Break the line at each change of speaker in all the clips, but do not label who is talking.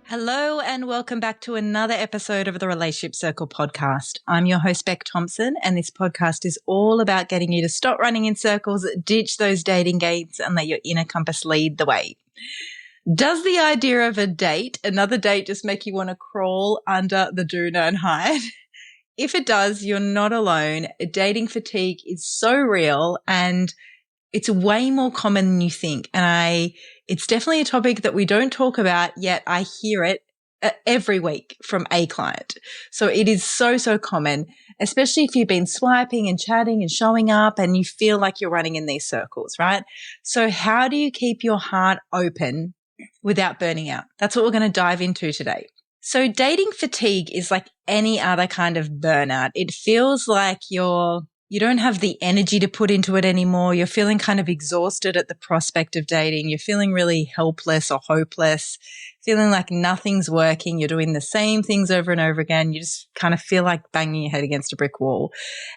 Hello and welcome back to another episode of the Relationship Circle podcast. I'm your host, Beck Thompson, and this podcast is all about getting you to stop running in circles, ditch those dating gates, and let your inner compass lead the way. Does the idea of another date, just make you want to crawl under the doona and hide? If it does, you're not alone. Dating fatigue is so real and it's way more common than you think. And it's definitely a topic that we don't talk about, yet I hear it every week from a client. So it is so, so common, especially if you've been swiping and chatting and showing up and you feel like you're running in these circles, right? So how do you keep your heart open without burning out? That's what we're going to dive into today. So dating fatigue is like any other kind of burnout. It feels like you don't have the energy to put into it anymore. You're feeling kind of exhausted at the prospect of dating. You're feeling really helpless or hopeless, feeling like nothing's working. You're doing the same things over and over again. You just kind of feel like banging your head against a brick wall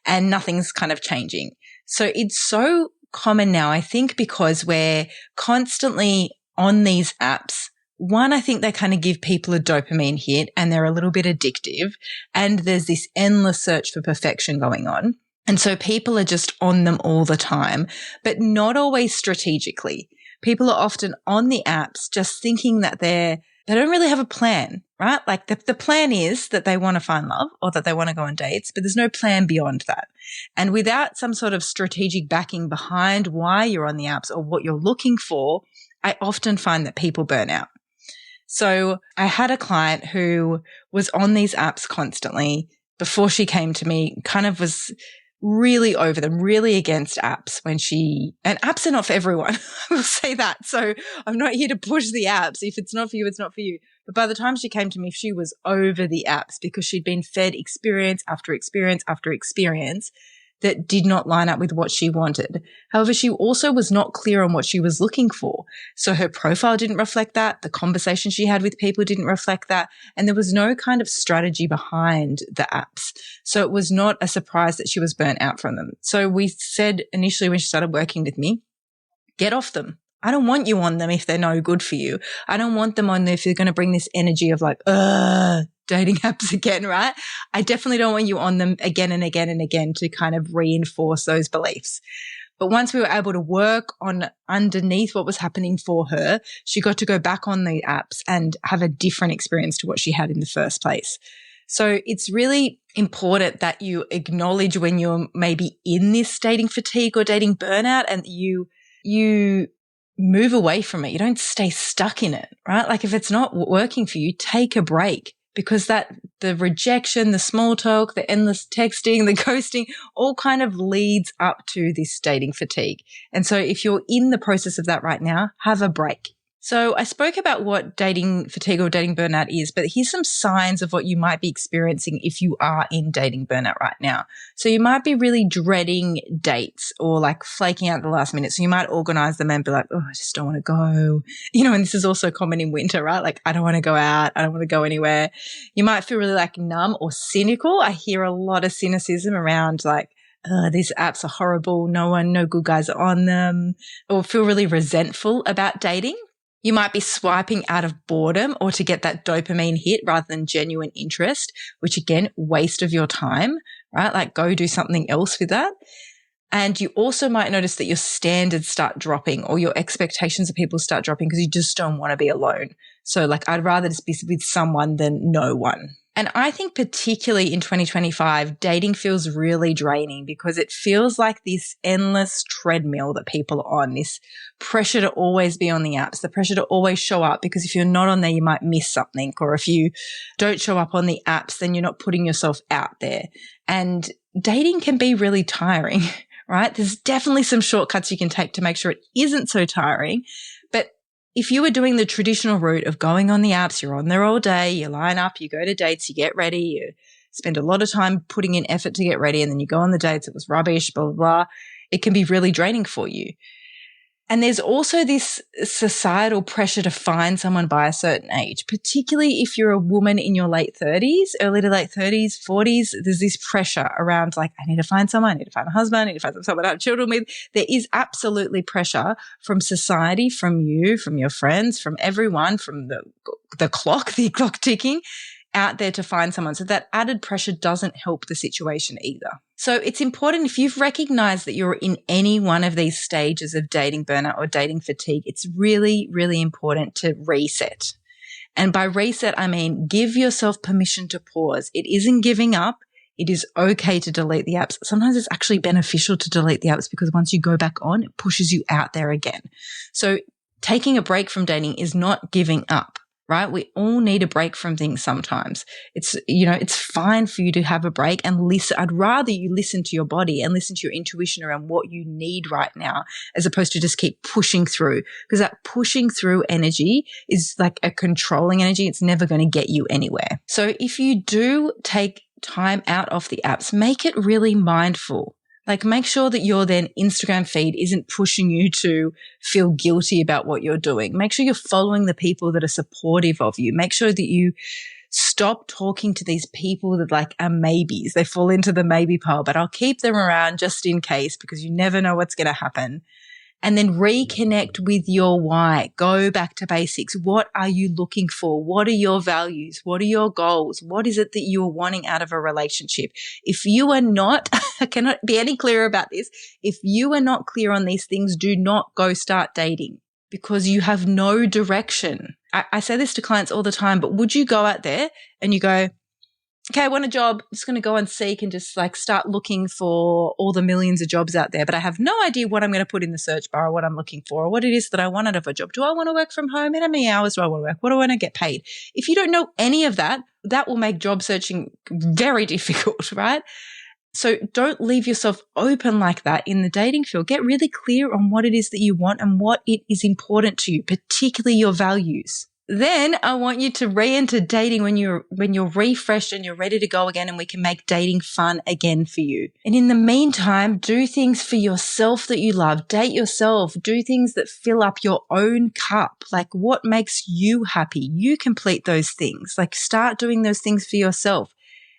and nothing's kind of changing. So it's so common now, I think, because we're constantly on these apps. One, I think they kind of give people a dopamine hit and they're a little bit addictive. And there's this endless search for perfection going on. And so people are just on them all the time, but not always strategically. People are often on the apps just thinking that they don't really have a plan, right? Like the plan is that they want to find love or that they want to go on dates, but there's no plan beyond that. And without some sort of strategic backing behind why you're on the apps or what you're looking for, I often find that people burn out. So I had a client who was on these apps constantly before she came to me, kind of was really over them, really against apps and apps are not for everyone. I will say that. So I'm not here to push the apps. If it's not for you, it's not for you. But by the time she came to me, she was over the apps because she'd been fed experience after experience after experience that did not line up with what she wanted. However, she also was not clear on what she was looking for. So her profile didn't reflect that. The conversation she had with people didn't reflect that. And there was no kind of strategy behind the apps. So it was not a surprise that she was burnt out from them. So we said initially when she started working with me, get off them. I don't want you on them if they're no good for you. I don't want them on there if you're going to bring this energy of like, dating apps again, right? I definitely don't want you on them again and again and again to kind of reinforce those beliefs. But once we were able to work on underneath what was happening for her, she got to go back on the apps and have a different experience to what she had in the first place. So it's really important that you acknowledge when you're maybe in this dating fatigue or dating burnout and you move away from it. You don't stay stuck in it, right? Like if it's not working for you, take a break. Because the rejection, the small talk, the endless texting, the ghosting, all kind of leads up to this dating fatigue. And so if you're in the process of that right now, have a break. So I spoke about what dating fatigue or dating burnout is, but here's some signs of what you might be experiencing if you are in dating burnout right now. So you might be really dreading dates or like flaking out at the last minute. So you might organize them and be like, oh, I just don't want to go. And this is also common in winter, right? Like, I don't want to go out. I don't want to go anywhere. You might feel really like numb or cynical. I hear a lot of cynicism around like, these apps are horrible. No good guys are on them, or feel really resentful about dating. You might be swiping out of boredom or to get that dopamine hit rather than genuine interest, which again, waste of your time, right? Like go do something else with that. And you also might notice that your standards start dropping or your expectations of people start dropping because you just don't want to be alone. So like I'd rather just be with someone than no one. And I think particularly in 2025, dating feels really draining because it feels like this endless treadmill that people are on, this pressure to always be on the apps, the pressure to always show up, because if you're not on there, you might miss something. Or if you don't show up on the apps, then you're not putting yourself out there. And dating can be really tiring, right? There's definitely some shortcuts you can take to make sure it isn't so tiring. But if you were doing the traditional route of going on the apps, you're on there all day, you line up, you go to dates, you get ready, you spend a lot of time putting in effort to get ready, and then you go on the dates, it was rubbish, blah, blah, blah. It can be really draining for you. And there's also this societal pressure to find someone by a certain age, particularly if you're a woman in your late 30s, early to late 30s, 40s. There's this pressure around like, I need to find someone, I need to find a husband, I need to find someone to have children with. There is absolutely pressure from society, from you, from your friends, from everyone, from the clock ticking out there to find someone. So that added pressure doesn't help the situation either. So it's important, if you've recognized that you're in any one of these stages of dating burnout or dating fatigue, it's really, really important to reset. And by reset, I mean give yourself permission to pause. It isn't giving up. It is okay to delete the apps. Sometimes it's actually beneficial to delete the apps because once you go back on, it pushes you out there again. So taking a break from dating is not giving up. Right? We all need a break from things sometimes. It's fine for you to have a break and listen. I'd rather you listen to your body and listen to your intuition around what you need right now, as opposed to just keep pushing through, because that pushing through energy is like a controlling energy. It's never going to get you anywhere. So if you do take time out of the apps, make it really mindful. Like make sure that your then Instagram feed isn't pushing you to feel guilty about what you're doing. Make sure you're following the people that are supportive of you. Make sure that you stop talking to these people that like are maybes. They fall into the maybe pile, but I'll keep them around just in case because you never know what's going to happen. And then reconnect with your why. Go back to basics. What are you looking for? What are your values? What are your goals? What is it that you are wanting out of a relationship? If you are not, I cannot be any clearer about this. If you are not clear on these things, do not go start dating because you have no direction. I say this to clients all the time, but would you go out there and you go, okay, I want a job. I'm just going to go and seek and just like start looking for all the millions of jobs out there. But I have no idea what I'm going to put in the search bar or what I'm looking for or what it is that I want out of a job. Do I want to work from home? How many hours do I want to work? What do I want to get paid? If you don't know any of that, that will make job searching very difficult, right? So don't leave yourself open like that in the dating field. Get really clear on what it is that you want and what it is important to you, particularly your values. Then I want you to re-enter dating when you're refreshed and you're ready to go again, and we can make dating fun again for you. And in the meantime, do things for yourself that you love. Date yourself. Do things that fill up your own cup. Like what makes you happy? You complete those things. Like start doing those things for yourself.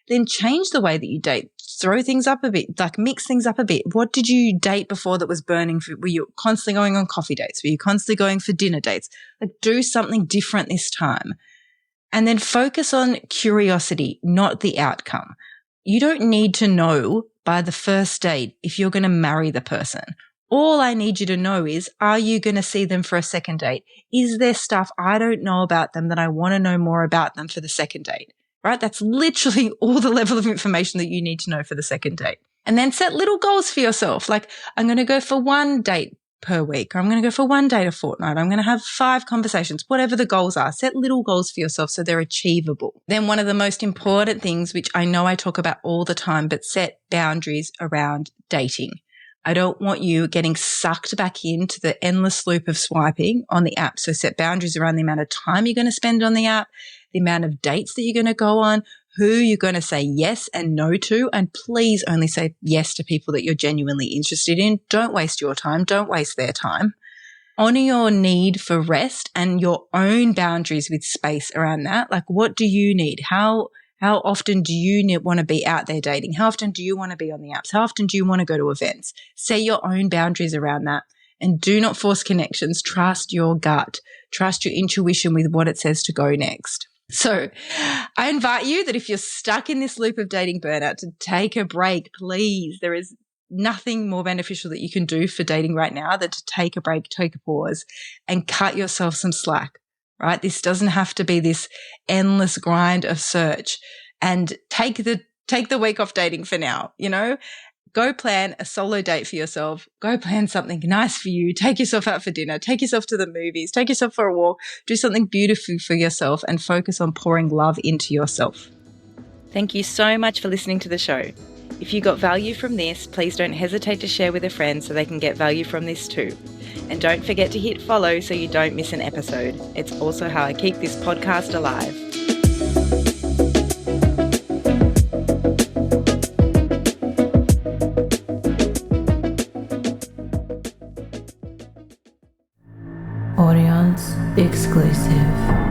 Then change the way that you date. Throw things up a bit, like mix things up a bit. What did you date before that was burning? Were you constantly going on coffee dates? Were you constantly going for dinner dates? Like do something different this time. And then focus on curiosity, not the outcome. You don't need to know by the first date if you're going to marry the person. All I need you to know is, are you going to see them for a second date? Is there stuff I don't know about them that I want to know more about them for the second date? Right? That's literally all the level of information that you need to know for the second date. And then set little goals for yourself. Like I'm going to go for one date per week, or I'm going to go for one date a fortnight. I'm going to have 5 conversations, whatever the goals are. Set little goals for yourself so they're achievable. Then one of the most important things, which I know I talk about all the time, but set boundaries around dating. I don't want you getting sucked back into the endless loop of swiping on the app. So set boundaries around the amount of time you're going to spend on the app, the amount of dates that you're going to go on, who you're going to say yes and no to, and please only say yes to people that you're genuinely interested in. Don't waste your time. Don't waste their time. Honor your need for rest and your own boundaries with space around that. Like what do you need? How often do you want to be out there dating? How often do you want to be on the apps? How often do you want to go to events? Set your own boundaries around that and do not force connections. Trust your gut. Trust your intuition with what it says to go next. So I invite you that if you're stuck in this loop of dating burnout to take a break, please. There is nothing more beneficial that you can do for dating right now than to take a break, take a pause and cut yourself some slack. Right? This doesn't have to be this endless grind of search, and take the week off dating for now, Go plan a solo date for yourself. Go plan something nice for you. Take yourself out for dinner. Take yourself to the movies. Take yourself for a walk. Do something beautiful for yourself and focus on pouring love into yourself. Thank you so much for listening to the show. If you got value from this, please don't hesitate to share with a friend so they can get value from this too. And don't forget to hit follow so you don't miss an episode. It's also how I keep this podcast alive.
exclusive.